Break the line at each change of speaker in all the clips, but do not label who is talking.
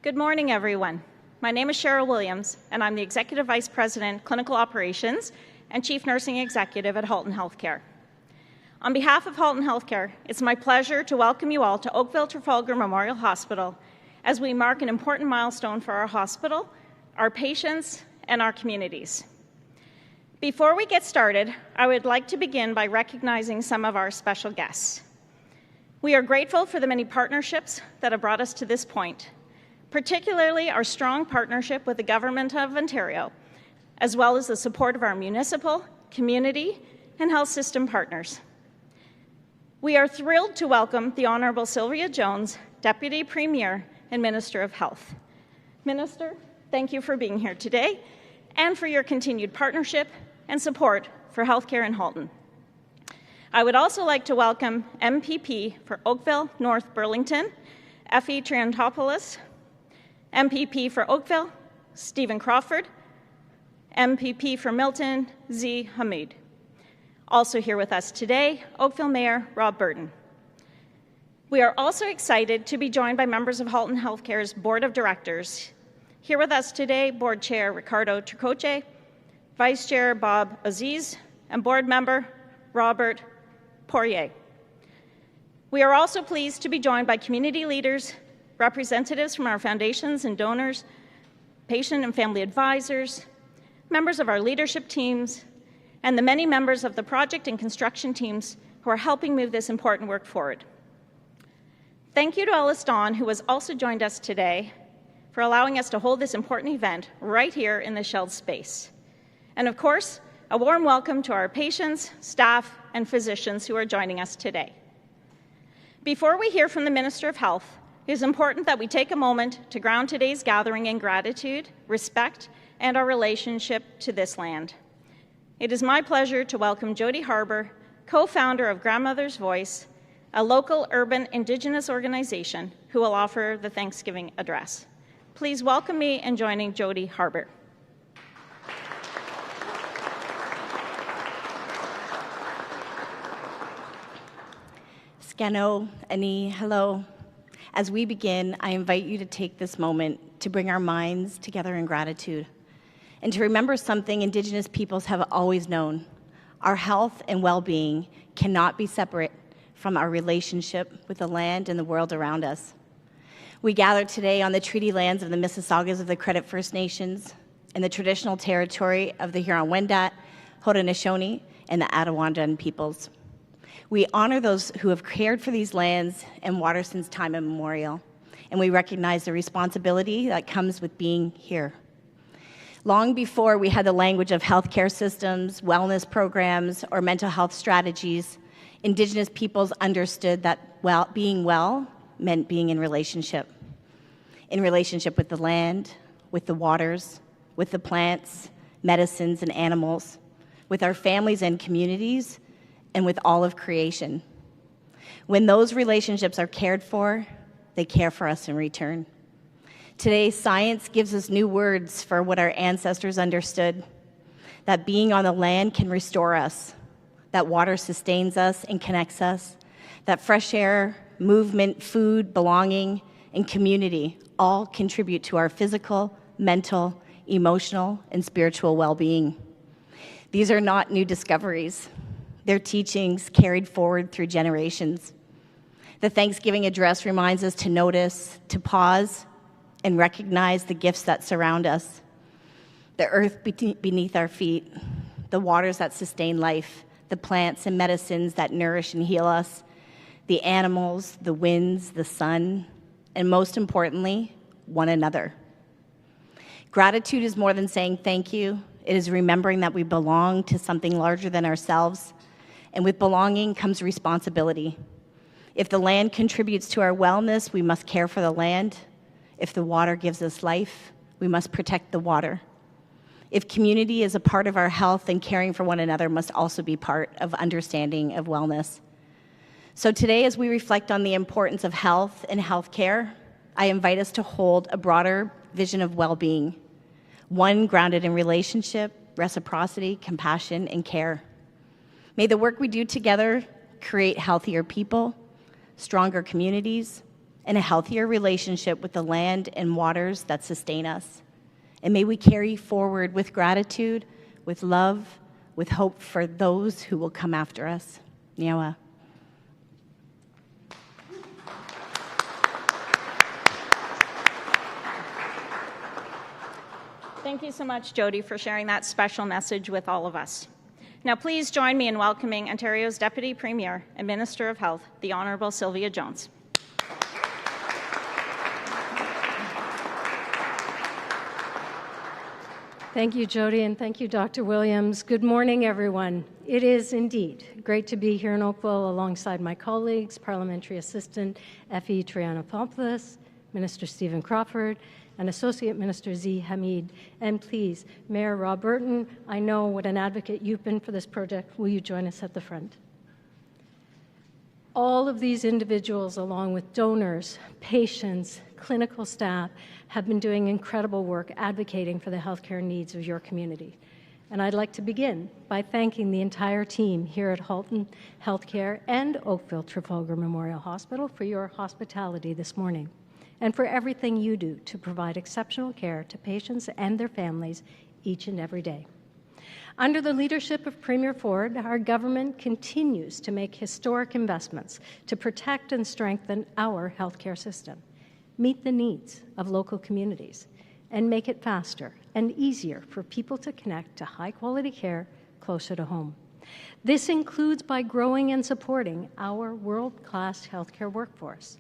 Good morning, everyone. My name is Cheryl Williams, and I'm the Executive Vice President, Clinical Operations, and Chief Nursing Executive at Halton Healthcare. On behalf of Halton Healthcare, it's my pleasure to welcome you all to Oakville Trafalgar Memorial Hospital as we mark an important milestone for our hospital, our patients, and our communities. Before we get started, I would like to begin by recognizing some of our special guests. We are grateful for the many partnerships that have brought us to this point, particularly our strong partnership with the Government of Ontario, as well as the support of our municipal, community, and health system partners. We are thrilled to welcome the Honourable Sylvia Jones, Deputy Premier and Minister of Health. Minister, thank you for being here today and for your continued partnership and support for healthcare in Halton. I would also like to welcome MPP for Oakville North Burlington, Effie Triantopoulos, MPP for Oakville, Stephen Crawford, MPP for Milton, Z. Hamid. Also here with us today, Oakville Mayor Rob Burton. We are also excited to be joined by members of Halton Healthcare's Board of Directors. Here with us today, Board Chair Ricardo Tricoche, Vice Chair Bob Aziz, and Board Member Robert Poirier. We are also pleased to be joined by community leaders, representatives from our foundations and donors, patient and family advisors, members of our leadership teams, and the many members of the project and construction teams who are helping move this important work forward. Thank you to Ellis Dawn, who has also joined us today, for allowing us to hold this important event right here in the Shelled space. And of course, a warm welcome to our patients, staff, and physicians who are joining us today. Before we hear from the Minister of Health, it is important that we take a moment to ground today's gathering in gratitude, respect, and our relationship to this land. It is my pleasure to welcome Jody Harbour, co-founder of Grandmother's Voice, a local urban Indigenous organization who will offer the Thanksgiving address. Please welcome me in joining Jody Harbour.
Scano, Ani, hello. As we begin, I invite you to take this moment to bring our minds together in gratitude and to remember something Indigenous peoples have always known. Our health and well-being cannot be separate from our relationship with the land and the world around us. We gather today on the treaty lands of the Mississaugas of the Credit First Nations and the traditional territory of the Huron-Wendat, Haudenosaunee, and the Attawandan peoples. We honor those who have cared for these lands and water since time immemorial, and we recognize the responsibility that comes with being here. Long before we had the language of healthcare systems, wellness programs, or mental health strategies, Indigenous peoples understood that being well meant being in relationship with the land, with the waters, with the plants, medicines, and animals, with our families and communities, and with all of creation. When those relationships are cared for, they care for us in return. Today, science gives us new words for what our ancestors understood, that being on the land can restore us, that water sustains us and connects us, that fresh air, movement, food, belonging, and community all contribute to our physical, mental, emotional, and spiritual well-being. These are not new discoveries. They're teachings carried forward through generations. The Thanksgiving address reminds us to notice, to pause, and recognize the gifts that surround us. The earth beneath our feet, the waters that sustain life, the plants and medicines that nourish and heal us, the animals, the winds, the sun, and most importantly, one another. Gratitude is more than saying thank you. It is remembering that we belong to something larger than ourselves. And with belonging comes responsibility. If the land contributes to our wellness, we must care for the land. If the water gives us life, we must protect the water. If community is a part of our health, then caring for one another must also be part of understanding of wellness. So today, as we reflect on the importance of health and healthcare, I invite us to hold a broader vision of well-being, one grounded in relationship, reciprocity, compassion, and care. May the work we do together create healthier people, stronger communities, and a healthier relationship with the land and waters that sustain us. And may we carry forward with gratitude, with love, with hope for those who will come after us. Niawa.
Thank you so much, Jody, for sharing that special message with all of us. Now, please join me in welcoming Ontario's Deputy Premier and Minister of Health, the Honourable Sylvia Jones.
Thank you, Jody, and thank you, Dr. Williams. Good morning, everyone. It is indeed great to be here in Oakville alongside my colleagues, Parliamentary Assistant Effie Trianopoulos, Minister Stephen Crawford, and Associate Minister Z. Hamid. And please, Mayor Rob Burton, I know what an advocate you've been for this project. Will you join us at the front? All of these individuals, along with donors, patients, clinical staff, have been doing incredible work advocating for the healthcare needs of your community. And I'd like to begin by thanking the entire team here at Halton Healthcare and Oakville Trafalgar Memorial Hospital for your hospitality this morning, and for everything you do to provide exceptional care to patients and their families each and every day. Under the leadership of Premier Ford, our government continues to make historic investments to protect and strengthen our healthcare system, meet the needs of local communities, and make it faster and easier for people to connect to high-quality care closer to home. This includes by growing and supporting our world-class healthcare workforce.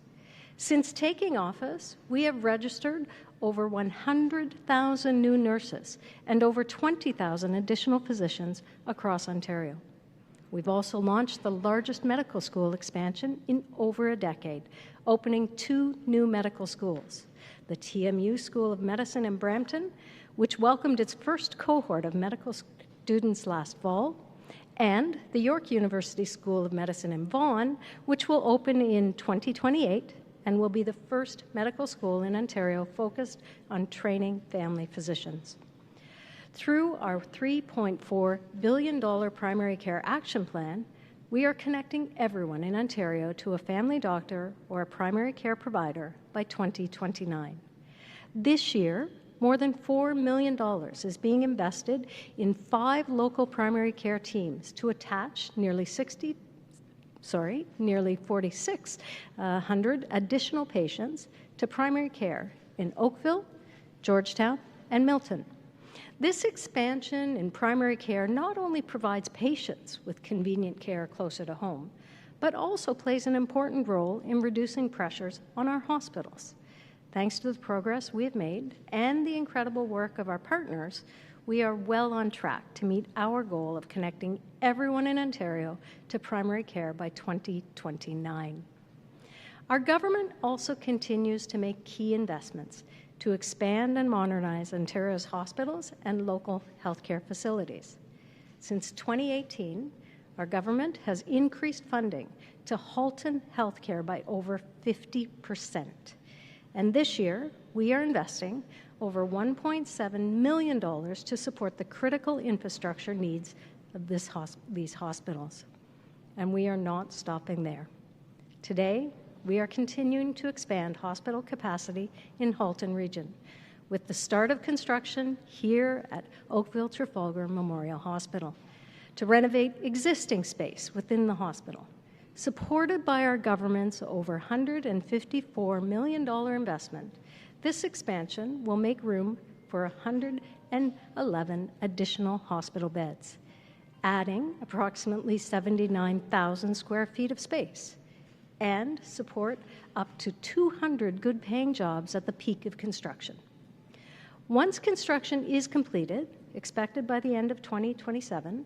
Since taking office, we have registered over 100,000 new nurses and over 20,000 additional positions across Ontario. We've also launched the largest medical school expansion in over a decade, opening 2 new medical schools, the TMU School of Medicine in Brampton, which welcomed its first cohort of medical students last fall, and the York University School of Medicine in Vaughan, which will open in 2028 and will be the first medical school in Ontario focused on training family physicians. Through our $3.4 billion primary care action plan, we are connecting everyone in Ontario to a family doctor or a primary care provider by 2029. This year, more than $4 million is being invested in 5 local primary care teams to attach nearly 4,600 additional patients to primary care in Oakville, Georgetown, and Milton. This expansion in primary care not only provides patients with convenient care closer to home, but also plays an important role in reducing pressures on our hospitals. Thanks to the progress we have made and the incredible work of our partners, we are well on track to meet our goal of connecting everyone in Ontario to primary care by 2029. Our government also continues to make key investments to expand and modernize Ontario's hospitals and local healthcare facilities. Since 2018, our government has increased funding to Halton Healthcare by over 50%. And this year, we are investing over $1.7 million to support the critical infrastructure needs of these hospitals. And we are not stopping there. Today, we are continuing to expand hospital capacity in Halton Region, with the start of construction here at Oakville Trafalgar Memorial Hospital, to renovate existing space within the hospital. Supported by our government's over $154 million investment, this expansion will make room for 111 additional hospital beds, adding approximately 79,000 square feet of space, and support up to 200 good-paying jobs at the peak of construction. Once construction is completed, expected by the end of 2027,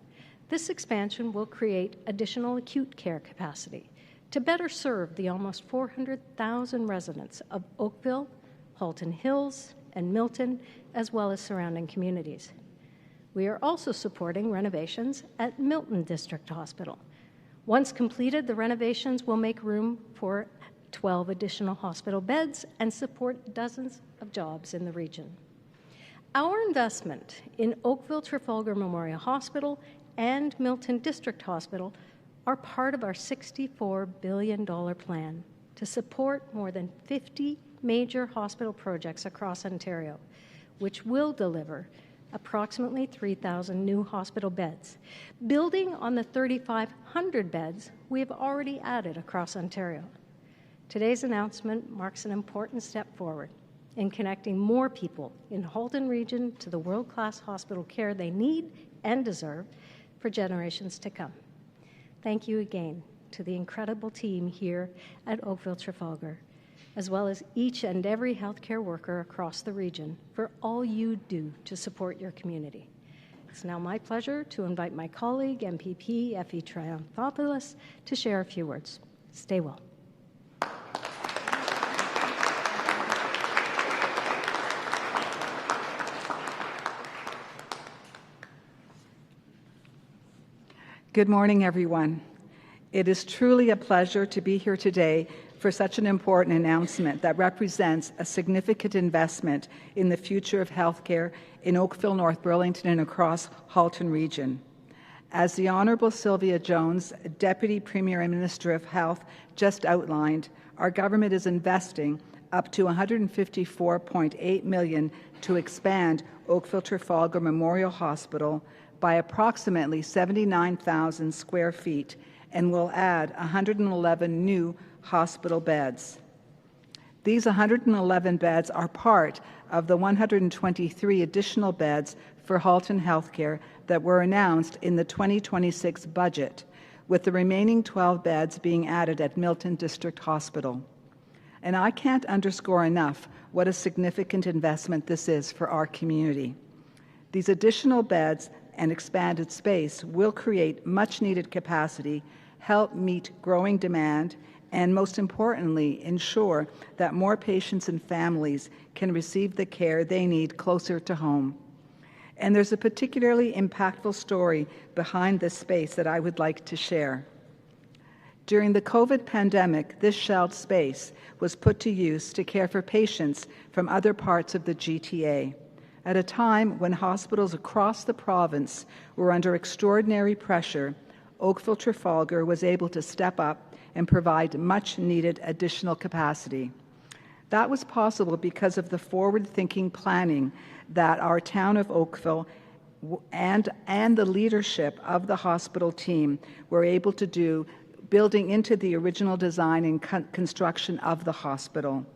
this expansion will create additional acute care capacity to better serve the almost 400,000 residents of Oakville, Halton Hills, and Milton, as well as surrounding communities. We are also supporting renovations at Milton District Hospital. Once completed, the renovations will make room for 12 additional hospital beds and support dozens of jobs in the region. Our investment in Oakville Trafalgar Memorial Hospital and Milton District Hospital are part of our $64 billion plan to support more than 50 major hospital projects across Ontario, which will deliver approximately 3,000 new hospital beds, building on the 3,500 beds we have already added across Ontario. Today's announcement marks an important step forward in connecting more people in Halton Region to the world-class hospital care they need and deserve for generations to come. Thank you again to the incredible team here at Oakville Trafalgar, as well as each and every healthcare worker across the region for all you do to support your community. It's now my pleasure to invite my colleague, MPP Effie Trianthopoulos, to share a few words. Stay well.
Good morning, everyone. It is truly a pleasure to be here today for such an important announcement that represents a significant investment in the future of healthcare in Oakville, North Burlington, and across Halton Region. As the Honourable Sylvia Jones, Deputy Premier and Minister of Health, just outlined, our government is investing up to $154.8 million to expand Oakville Trafalgar Memorial Hospital by approximately 79,000 square feet and will add 111 new hospital beds. These 111 beds are part of the 123 additional beds for Halton Healthcare that were announced in the 2026 budget, with the remaining 12 beds being added at Milton District Hospital. And I can't underscore enough what a significant investment this is for our community. These additional beds and expanded space will create much-needed capacity, help meet growing demand, and most importantly, ensure that more patients and families can receive the care they need closer to home. And there's a particularly impactful story behind this space that I would like to share. During the COVID pandemic, this shelled space was put to use to care for patients from other parts of the GTA. At a time when hospitals across the province were under extraordinary pressure, Oakville Trafalgar was able to step up and provide much-needed additional capacity. That was possible because of the forward-thinking planning that our town of Oakville and the leadership of the hospital team were able to do, building into the original design and construction of the hospital.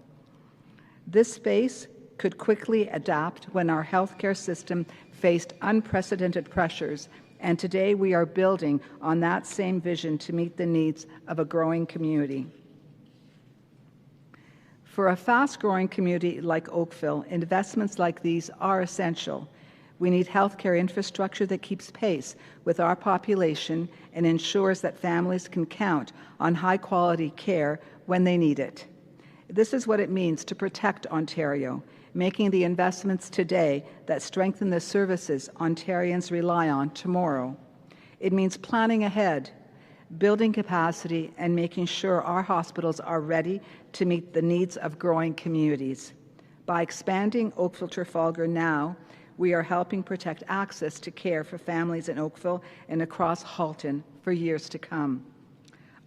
This space could quickly adapt when our healthcare system faced unprecedented pressures, and today we are building on that same vision to meet the needs of a growing community. For a fast-growing community like Oakville, investments like these are essential. We need healthcare infrastructure that keeps pace with our population and ensures that families can count on high-quality care when they need it. This is what it means to protect Ontario, making the investments today that strengthen the services Ontarians rely on tomorrow. It means planning ahead, building capacity, and making sure our hospitals are ready to meet the needs of growing communities. By expanding Oakville Trafalgar now, we are helping protect access to care for families in Oakville and across Halton for years to come.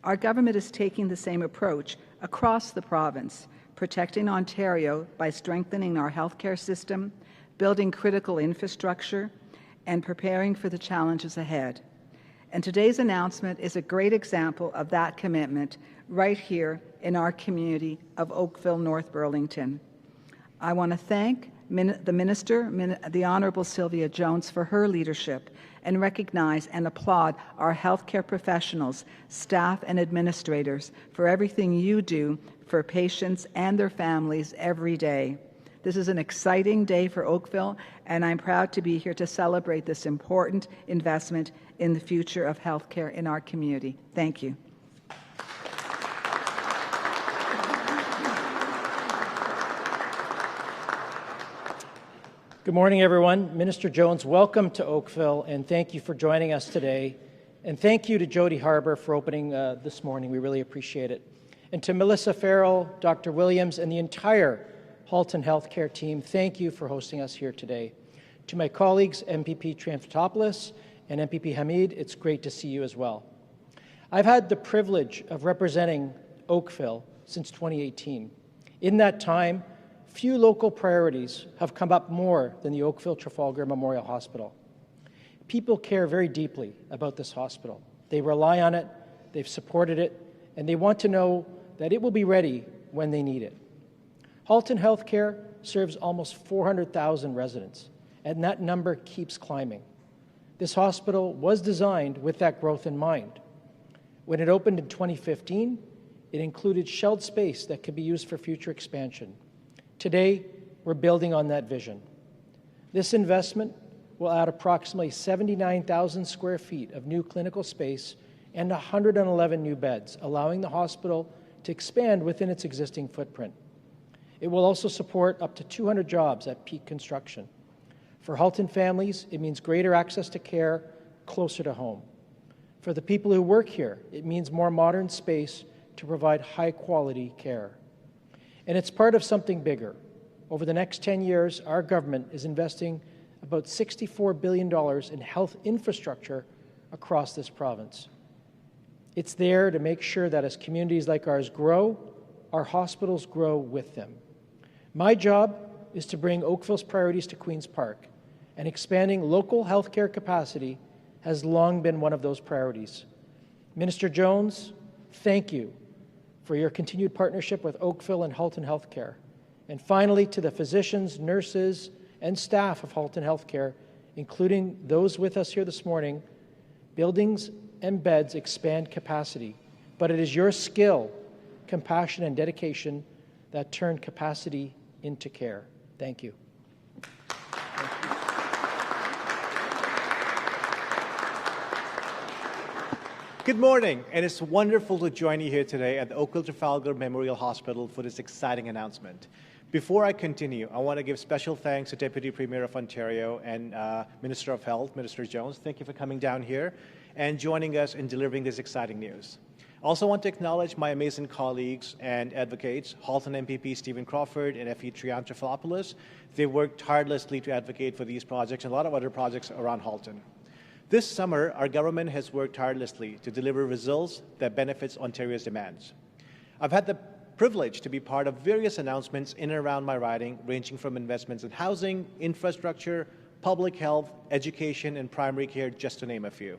Our government is taking the same approach across the province, protecting Ontario by strengthening our healthcare system, building critical infrastructure, and preparing for the challenges ahead. And today's announcement is a great example of that commitment right here in our community of Oakville, North Burlington. I want to thank the Minister, the Honourable Sylvia Jones, for her leadership and recognize and applaud our healthcare professionals, staff, and administrators for everything you do for patients and their families every day. This is an exciting day for Oakville, and I'm proud to be here to celebrate this important investment in the future of healthcare in our community. Thank you.
Good morning, everyone. Minister Jones, welcome to Oakville, and thank you for joining us today. And thank you to Jody Harbour for opening this morning. We really appreciate it. And to Melissa Farrell, Dr. Williams, and the entire Halton Healthcare team, thank you for hosting us here today. To my colleagues, MPP Trianthopoulos and MPP Hamid, it's great to see you as well. I've had the privilege of representing Oakville since 2018. In that time, few local priorities have come up more than the Oakville-Trafalgar Memorial Hospital. People care very deeply about this hospital. They rely on it, they've supported it, and they want to know that it will be ready when they need it. Halton Healthcare serves almost 400,000 residents, and that number keeps climbing. This hospital was designed with that growth in mind. When it opened in 2015, it included shelled space that could be used for future expansion. Today, we're building on that vision. This investment will add approximately 79,000 square feet of new clinical space and 111 new beds, allowing the hospital to expand within its existing footprint. It will also support up to 200 jobs at peak construction. For Halton families, it means greater access to care closer to home. For the people who work here, it means more modern space to provide high-quality care. And it's part of something bigger. Over the next 10 years, our government is investing about $64 billion in health infrastructure across this province. It's there to make sure that as communities like ours grow, our hospitals grow with them. My job is to bring Oakville's priorities to Queen's Park, and expanding local healthcare capacity has long been one of those priorities. Minister Jones, thank you for your continued partnership with Oakville and Halton Healthcare. And finally, to the physicians, nurses, and staff of Halton Healthcare, including those with us here this morning, buildings and beds expand capacity, but it is your skill, compassion, and dedication that turn capacity into care. Thank you.
Good morning, and it's wonderful to join you here today at the Oakville-Trafalgar Memorial Hospital for this exciting announcement. Before I continue, I want to give special thanks to Deputy Premier of Ontario and Minister of Health, Minister Jones. Thank you for coming down here and joining us in delivering this exciting news. I also want to acknowledge my amazing colleagues and advocates, Halton MPP Stephen Crawford and FE Triantafilopoulos. They worked tirelessly to advocate for these projects and a lot of other projects around Halton. This summer, our government has worked tirelessly to deliver results that benefits Ontario's demands. I've had the privilege to be part of various announcements in and around my riding, ranging from investments in housing, infrastructure, public health, education, and primary care, just to name a few.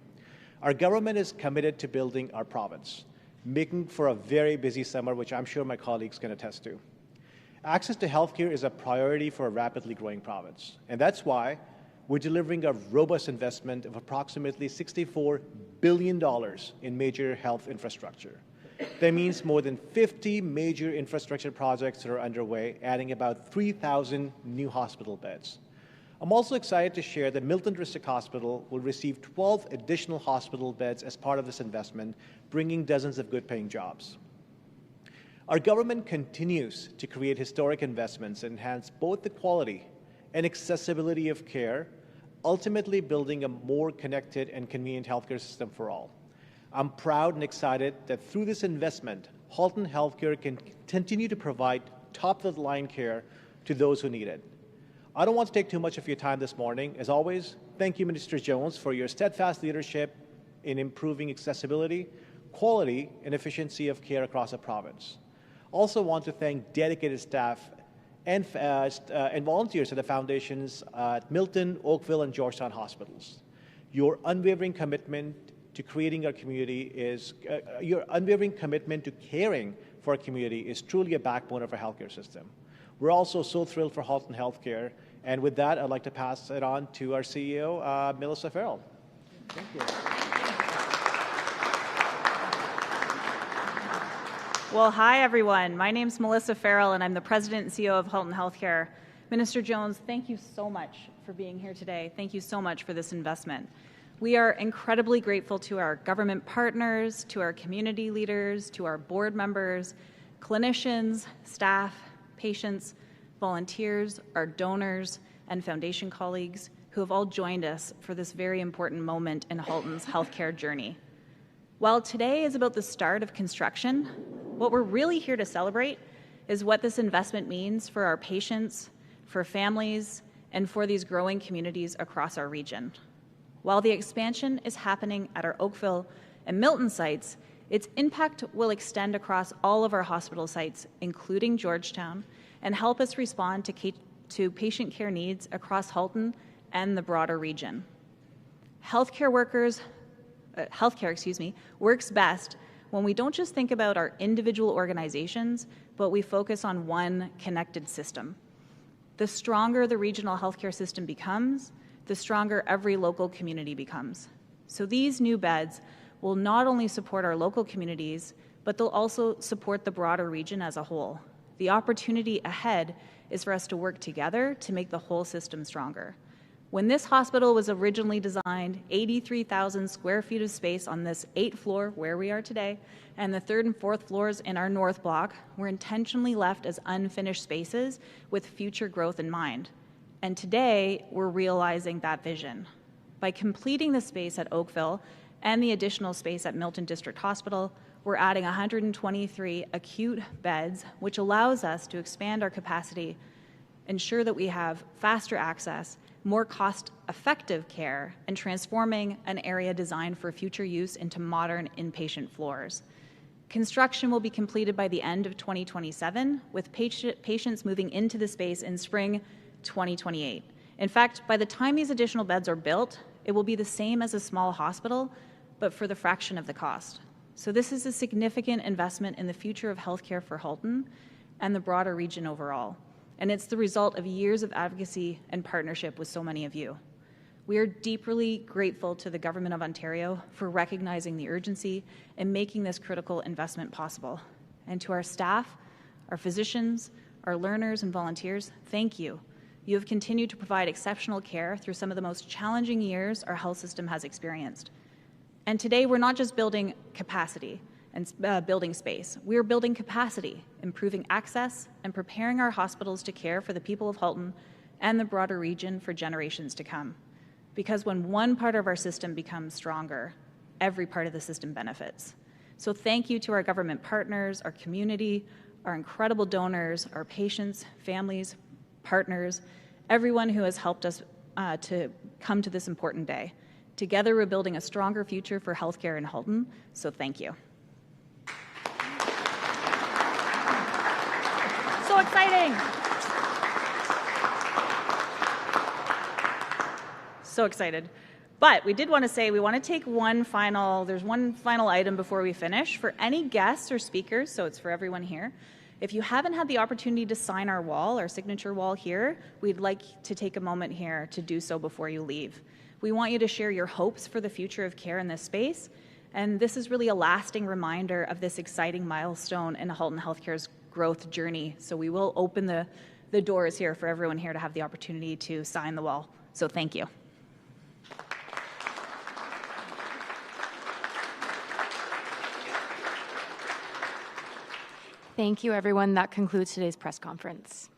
Our government is committed to building our province, making for a very busy summer, which I'm sure my colleagues can attest to. Access to healthcare is a priority for a rapidly growing province, and that's why we're delivering a robust investment of approximately $64 billion in major health infrastructure. That means more than 50 major infrastructure projects that are underway, adding about 3,000 new hospital beds. I'm also excited to share that Milton District Hospital will receive 12 additional hospital beds as part of this investment, bringing dozens of good-paying jobs. Our government continues to create historic investments that enhance both the quality and accessibility of care, ultimately building a more connected and convenient healthcare system for all. I'm proud and excited that through this investment, Halton Healthcare can continue to provide top-of-the-line care to those who need it. I don't want to take too much of your time this morning. As always, thank you, Minister Jones, for your steadfast leadership in improving accessibility, quality, and efficiency of care across the province. Also want to thank dedicated staff and volunteers at the foundations at Milton, Oakville, and Georgetown hospitals. Your unwavering commitment to creating our community your unwavering commitment to caring for our community is truly a backbone of our healthcare system. We're also so thrilled for Halton Healthcare, and with that, I'd like to pass it on to our CEO, Melissa Farrell. Thank you.
Well, hi, everyone. My name's Melissa Farrell, and I'm the President and CEO of Halton Healthcare. Minister Jones, thank you so much for being here today. Thank you so much for this investment. We are incredibly grateful to our government partners, to our community leaders, to our board members, clinicians, staff, patients, volunteers, our donors, and foundation colleagues who have all joined us for this very important moment in Halton's healthcare journey. While today is about the start of construction, what we're really here to celebrate is what this investment means for our patients, for families, and for these growing communities across our region. While the expansion is happening at our Oakville and Milton sites,
Its impact will extend across all of our hospital sites, including Georgetown, and help us respond to patient care needs across Halton and the broader region. Healthcare works best when we don't just think about our individual organizations, but we focus on one connected system. The stronger the regional healthcare system becomes, the stronger every local community becomes. So these new beds will not only support our local communities, but they'll also support the broader region as a whole. The opportunity ahead is for us to work together to make the whole system stronger. When this hospital was originally designed, 83,000 square feet of space on this 8th floor, where we are today, and the 3rd and 4th floors in our north block were intentionally left as unfinished spaces with future growth in mind. And today, we're realizing that vision. By completing the space at Oakville and the additional space at Milton District Hospital, we're adding 123 acute beds, which allows us to expand our capacity, ensure that we have faster access, more cost-effective care, and transforming an area designed for future use into modern inpatient floors. Construction will be completed by the end of 2027, with patients moving into the space in spring 2028. In fact, by the time these additional beds are built, it will be the same as a small hospital, but for the fraction of the cost. So this is a significant investment in the future of healthcare for Halton and the broader region overall. And it's the result of years of advocacy and partnership with so many of you. We are deeply grateful to the Government of Ontario for recognizing the urgency and making this critical investment possible. And to our staff, our physicians, our learners and volunteers, thank you. You have continued to provide exceptional care through some of the most challenging years our health system has experienced. And today, we're not just building capacity and building space. We are building capacity, improving access, and preparing our hospitals to care for the people of Halton and the broader region for generations to come. Because when one part of our system becomes stronger, every part of the system benefits. So thank you to our government partners, our community, our incredible donors, our patients, families, partners, everyone who has helped us to come to this important day. Together, we're building a stronger future for healthcare in Halton, so thank you.
So exciting! So excited. But we did want to say we want to take there's one final item before we finish. For any guests or speakers, so it's for everyone here, if you haven't had the opportunity to sign our wall, our signature wall here, we'd like to take a moment here to do so before you leave. We want you to share your hopes for the future of care in this space, and this is really a lasting reminder of this exciting milestone in Halton Healthcare's growth journey. So we will open the doors here for everyone here to have the opportunity to sign the wall. So thank you.
Thank you, everyone. That concludes today's press conference.